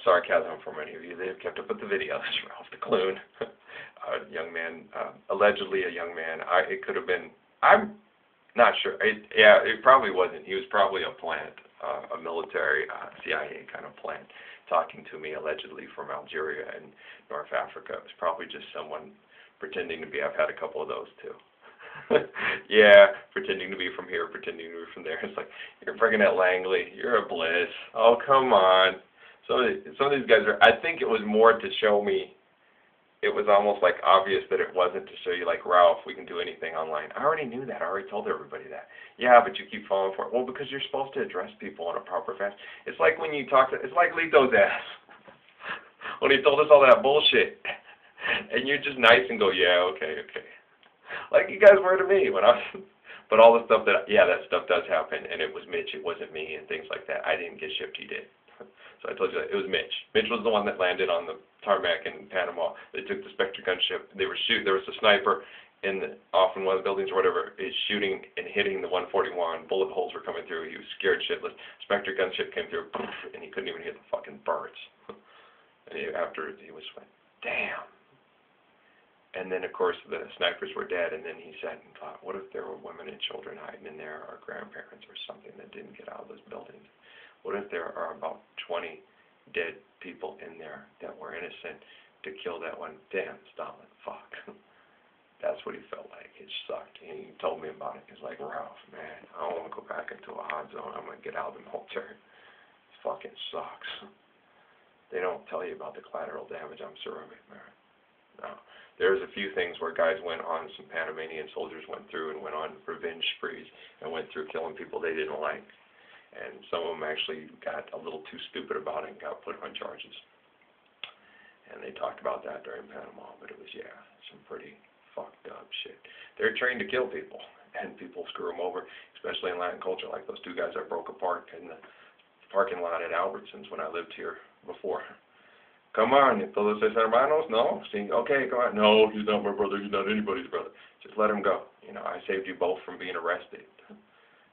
sarcasm from any of you that have kept up with the videos. Ralph the Clune, a young man, allegedly a young man. It could have been. I'm not sure. It probably wasn't. He was probably a plant, a military CIA kind of plant, talking to me allegedly from Algeria and North Africa. It was probably just someone pretending to be. I've had a couple of those too. Yeah, pretending to be from here, pretending to be from there. It's like, you're friggin' at Langley. You're a Bliss. Oh, come on. Some of these guys are, I think it was more to show me, it was almost like obvious that it wasn't to show you, like, Ralph, we can do anything online. I already knew that. I already told everybody that. Yeah, but you keep falling for it. Well, because you're supposed to address people in a proper fashion. It's like when you talk to, it's like Lito's ass. When he told us all that bullshit. And you're just nice and go, yeah, okay. Like you guys were to me when I was, but all the stuff that, yeah, that stuff does happen, and it was Mitch, it wasn't me, and things like that. I didn't get shipped, he did. So I told you that, it was Mitch. Mitch was the one that landed on the tarmac in Panama. They took the Spectre gunship, they were shooting, there was a sniper off in one of the buildings or whatever, is shooting and hitting the 141, bullet holes were coming through, he was scared shitless. Spectre gunship came through, and he couldn't even hit the fucking birds. And after he was like, damn. And then, of course, the snipers were dead, and then he sat and thought, what if there were women and children hiding in there, or grandparents or something that didn't get out of those buildings? What if there are about 20 dead people in there that were innocent to kill that one? Damn, Stalin, fuck. That's what he felt like. It sucked. He told me about it. He's like, Ralph, man, I don't want to go back into a hot zone. I'm going to get out of the military. It fucking sucks. They don't tell you about the collateral damage. I'm ceramic, man. No. There's a few things where guys went on, some Panamanian soldiers went through and went on revenge sprees and went through killing people they didn't like. And some of them actually got a little too stupid about it and got put on charges. And they talked about that during Panama, but it was, yeah, some pretty fucked up shit. They're trained to kill people, and people screw them over, especially in Latin culture, like those two guys I broke apart in the parking lot at Albertsons when I lived here before. Come on, todos ses hermanos? No? See, okay, come on. No, he's not my brother. He's not anybody's brother. Just let him go. You know, I saved you both from being arrested.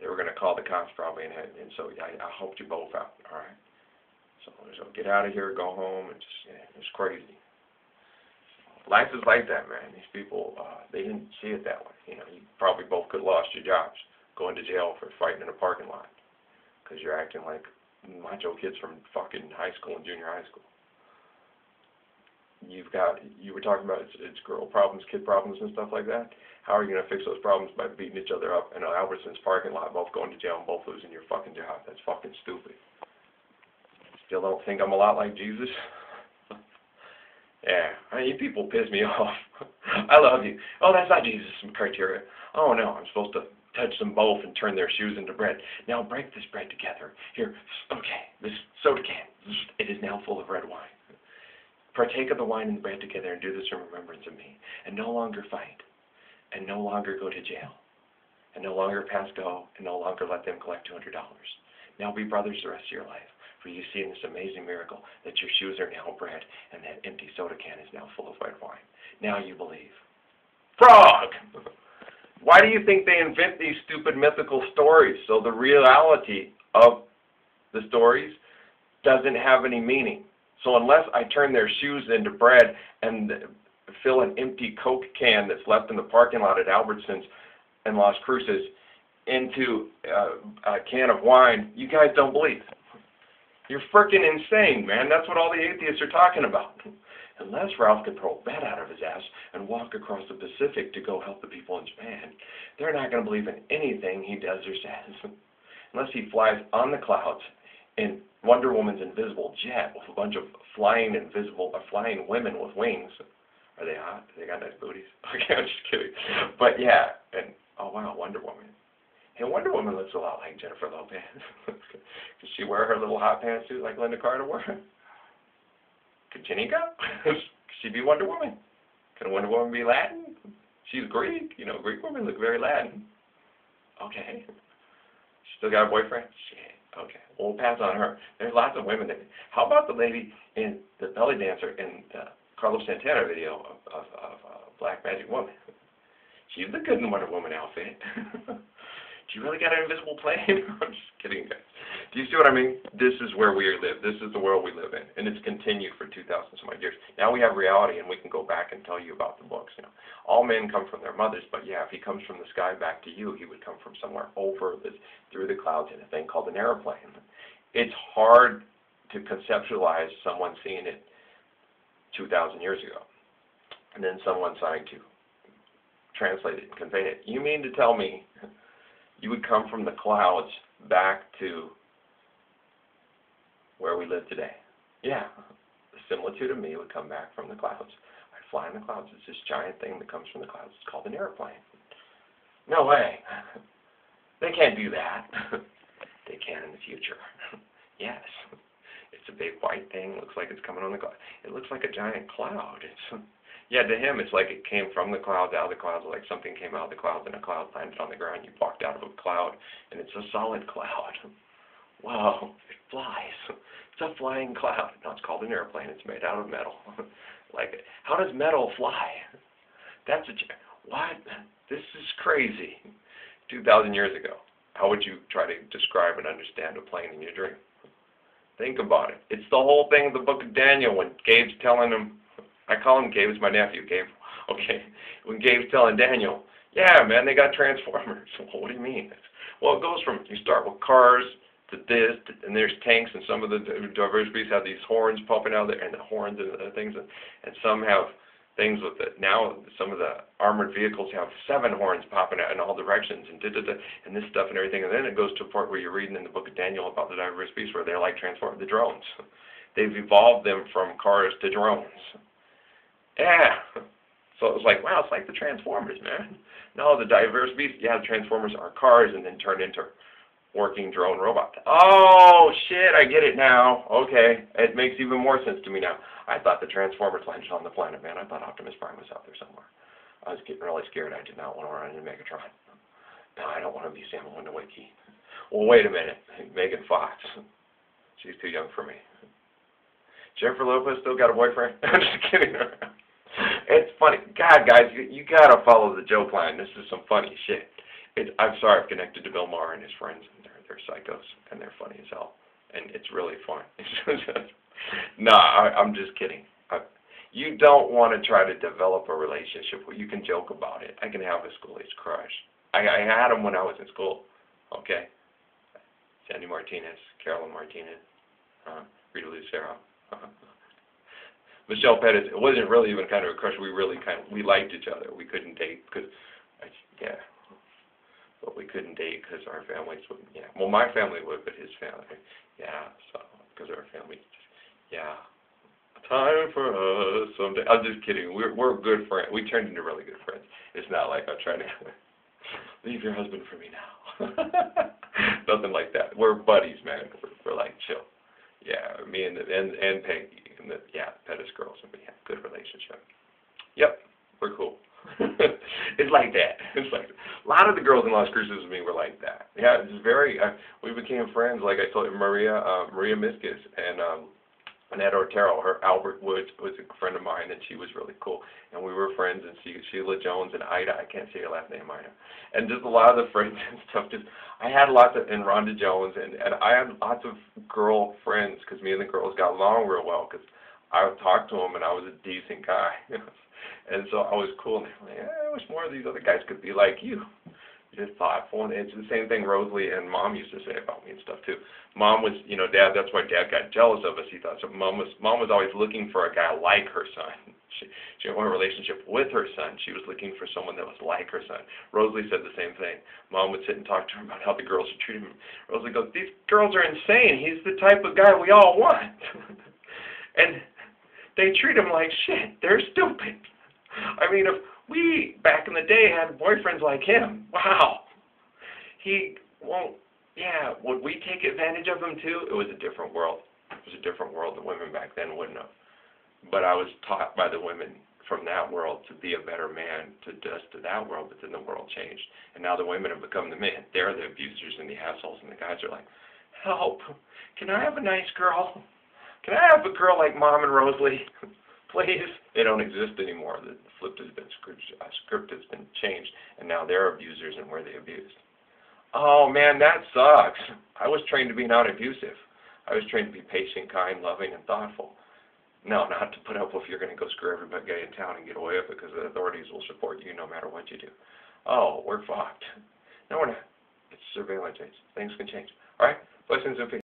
They were going to call the cops probably, and so I helped you both out, all right? So get out of here, go home, and just, yeah, it's crazy. Life is like that, man. These people, they didn't see it that way. You know, you probably both could have lost your jobs, going to jail for fighting in a parking lot, because you're acting like macho kids from fucking high school and junior high school. You were talking about it's girl problems, kid problems, and stuff like that. How are you going to fix those problems by beating each other up in an Albertsons parking lot, both going to jail and both losing your fucking job? That's fucking stupid. Still don't think I'm a lot like Jesus? Yeah, I mean, you people piss me off. I love you. Oh, that's not Jesus' criteria. Oh, no, I'm supposed to touch them both and turn their shoes into bread. Now break this bread together. Here, okay, this soda can. It is now full of red wine. Partake of the wine and the bread together and do this in remembrance of me. And no longer fight. And no longer go to jail. And no longer pass go. And no longer let them collect $200. Now be brothers the rest of your life. For you see in this amazing miracle that your shoes are now bread and that empty soda can is now full of red wine. Now you believe. Frog! Why do you think they invent these stupid mythical stories? So the reality of the stories doesn't have any meaning. So unless I turn their shoes into bread and fill an empty Coke can that's left in the parking lot at Albertsons and Las Cruces into a can of wine, you guys don't believe. You're freaking insane, man. That's what all the atheists are talking about. Unless Ralph can throw a bat out of his ass and walk across the Pacific to go help the people in Japan, they're not going to believe in anything he does or says. Unless he flies on the clouds in Wonder Woman's invisible jet with a bunch of flying women with wings. Are they hot? They got nice booties? Okay, I'm just kidding. But yeah, and oh wow, Wonder Woman. Hey, Wonder Woman looks a lot like Jennifer Lopez. Does she wear her little hot pantsuit like Linda Carter wore? Could Janika? Could she be Wonder Woman? Can Wonder Woman be Latin? She's Greek. You know, Greek women look very Latin. Okay. She still got a boyfriend? Shit. Okay. We'll pass on her. There's lots of women that... How about the lady in the belly dancer in the Carlos Santana video of Black Magic Woman? She'd look good in Wonder Woman outfit. Do you really got an invisible plane? I'm just kidding, guys. Do you see what I mean? This is where we live. This is the world we live in, and it's continued for 2,000 some odd years. Now we have reality, and we can go back and tell you about the books. You know, all men come from their mothers, but yeah, if he comes from the sky back to you, he would come from somewhere over this, through the clouds in a thing called an airplane. It's hard to conceptualize someone seeing it 2,000 years ago, and then someone trying to translate it and convey it. You mean to tell me you would come from the clouds back to where we live today? Yeah, the similitude of me would come back from the clouds. I'd fly in the clouds. It's this giant thing that comes from the clouds. It's called an airplane. No way. They can't do that. They can in the future. Yes. It's a big white thing. Looks like it's coming on the cloud. It looks like a giant cloud. Yeah, to him, it's like it came from the clouds, out of the clouds, like something came out of the clouds and a cloud landed on the ground. You walked out of a cloud, and it's a solid cloud. Wow, it flies. It's a flying cloud. No, it's called an airplane. It's made out of metal. Like, how does metal fly? What? This is crazy. 2,000 years ago, how would you try to describe and understand a plane in your dream? Think about it. It's the whole thing of the book of Daniel when Gabe's telling him, I call him Gabe, it's my nephew, Gabe. Okay, when Gabe's telling Daniel, yeah, man, they got transformers. Well, what do you mean? Well, it goes from, you start with cars to this, and there's tanks, and some of the diverse beasts have these horns popping out there, and the horns and things, and some have things with it. Now, some of the armored vehicles have 7 horns popping out in all directions, and and this stuff and everything, and then it goes to a part where you're reading in the book of Daniel about the diverse beasts where they're like transformed, the drones. They've evolved them from cars to drones. Yeah. So it was like, wow, it's like the Transformers, man. No, the diverse beasts, yeah, the Transformers are cars and then turned into working drone robots. Oh, shit, I get it now. Okay, it makes even more sense to me now. I thought the Transformers landed on the planet, man. I thought Optimus Prime was out there somewhere. I was getting really scared. I did not want to run into Megatron. No, I don't want to be Sam Witwicky. Well, wait a minute. Megan Fox. She's too young for me. Jennifer Lopez still got a boyfriend? I'm just kidding. It's funny. God, guys, you got to follow the Joe plan. This is some funny shit. I'm sorry I've connected to Bill Maher and his friends. And they're psychos, and they're funny as hell. And it's really fun. No, I'm just kidding. You don't want to try to develop a relationship where you can joke about it. I can have a school-age crush. I had them when I was in school. Okay? Sandy Martinez, Carolyn Martinez, Rita Lucero. Michelle Pettis. It wasn't really even kind of a crush. We liked each other. We couldn't date because, yeah, but we couldn't date because our families wouldn't. Yeah, well, my family would, but his family, yeah. So because our family, yeah. Time for us someday. I'm just kidding. We're good friends. We turned into really good friends. It's not like I'm trying to leave your husband for me now. Nothing like that. We're buddies, man. We're like chill. Yeah, me and Peggy and the Pettis girls, and we have a good relationship. Yep, we're cool. It's like that. It's like a lot of the girls in Las Cruces with me were like that. Yeah, it's very. We became friends. Like I told you, Maria Miskus and Annette Otero. Albert Woods was a friend of mine, and she was really cool. And we were friends. And Sheila Jones and Ida. I can't say her last name, Ida. And just a lot of the friends and stuff. I had lots of, and Rhonda Jones, and I had lots of girl friends because me and the girls got along real well because I would talk to them and I was a decent guy. And so I was cool. And they were like, I wish more of these other guys could be like you. You're thoughtful. And it's the same thing Rosalie and Mom used to say about me and stuff too. Mom was, Dad, that's why Dad got jealous of us. He thought so. Mom was always looking for a guy like her son. She didn't want a relationship with her son. She was looking for someone that was like her son. Rosalie said the same thing. Mom would sit and talk to her about how the girls should treat him. Rosalie goes, these girls are insane. He's the type of guy we all want. And they treat him like shit. They're stupid. I mean, if we, back in the day, had boyfriends like him, wow. He won't, would we take advantage of him too? It was a different world. It was a different world. The women back then wouldn't have. But I was taught by the women from that world to be a better man to adjust to that world, but then the world changed. And now the women have become the men. They're the abusers and the assholes, and the guys are like, help, can I have a nice girl? Can I have a girl like Mom and Rosalie? Please. They don't exist anymore. The script has been changed, and now they're abusers and we're the abused. Oh man, that sucks. I was trained to be non-abusive. I was trained to be patient, kind, loving, and thoughtful. No, not to put up with you're going to go screw everybody in town and get away with it because the authorities will support you no matter what you do. Oh, we're fucked. No, we're not. It's surveillance. Things can change. All right? Blessings and peace.